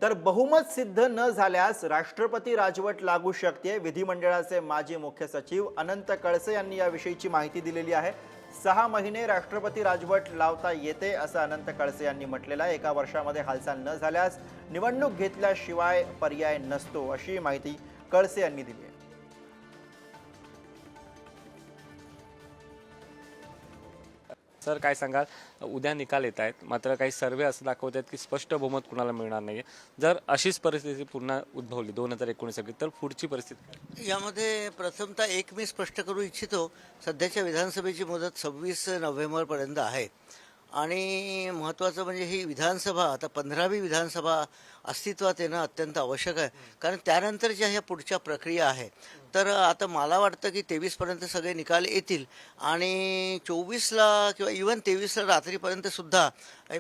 तर बहुमत सिद्ध न झाल्यास राष्ट्रपती राजवट लागू शकते। विधिमंडळाचे माजी मुख्य सचिव अनंत कळसे यांनी याविषयीची माहिती दिलेली आहे। 6 महिने राष्ट्रपती राजवट लावता येते असं अनंत कळसे यांनी म्हटलेलं आहे। एका वर्षामध्ये हालचाल न झाल्यास निवडणूक घेतल्याशिवाय पर्याय नसतो अशी माहिती कळसे यांनी दिली आहे। सर काय सांगाल, उद्या निकाल येत आहेत, मात्र काही सर्वे असं दाखवत आहेत की स्पष्ट बहुमत कुणाला मिळणार नाही। जर अशीच परिस्थिती पुन्हा उद्भवली 2019 तर पुढची परिस्थिती काय? यामध्ये प्रथमतः एक मी स्पष्ट करू इच्छितो, सध्याच्या विधानसभेची मुदत 26 नोव्हेंबरपर्यंत आहे आणि महत्त्वाचं म्हणजे ही विधानसभा आता 15वी विधानसभा अस्तित्वात येणं अत्यंत आवश्यक आहे, कारण त्यानंतरच्या ह्या पुढच्या प्रक्रिया आहे। तर आता मला वाटतं की 23पर्यंत सगळे निकाल येतील आणि 24ला किंवा इव्हन 23ला रात्रीपर्यंत सुद्धा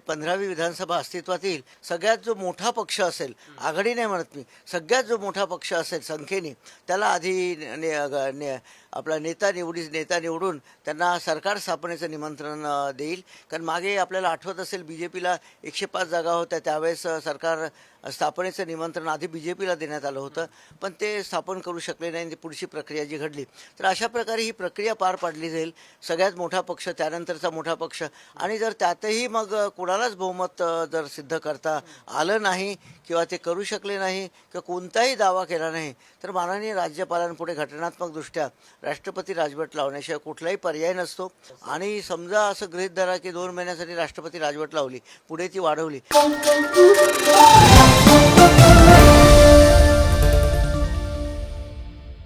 15वी विधानसभा अस्तित्वात येईल। सगळ्यात जो मोठा पक्ष असेल, आघाडी नाही म्हणत मी, सगळ्यात जो मोठा पक्ष असेल संख्येने, त्याला आधी आपला नेता निवडून त्यांना सरकार स्थापनेचं निमंत्रण देईल। कारण मागे आपल्याला आठवत असेल BJPला 105 जागा होत्या, त्यावेळेस सरकार स्थापनेचं निमंत्रण आधी BJPला देण्यात आलं होतं, पण ते स्थापन करू शकले नाही। पुढची प्रक्रिया जी घडली, तर अशा प्रकारे ही प्रक्रिया पार पाडली जाईल। सगळ्यात मोठा पक्ष, त्यानंतरचा मोठा पक्ष, आणि जर त्यातही मग कुणालाच बहुमत जर सिद्ध करता आलं नाही किंवा ते करू शकले नाही किंवा कोणताही दावा केला नाही, तर माननीय राज्यपालांपुढे घटनात्मकदृष्ट्या राष्ट्रपती राजवट लावण्याशिवाय कुठलाही पर्याय नसतो। आणि समजा असं गृहीत धरा की 2 महिन्यासाठी राष्ट्रपती राजवट लावली, पुढे ती वाढवली,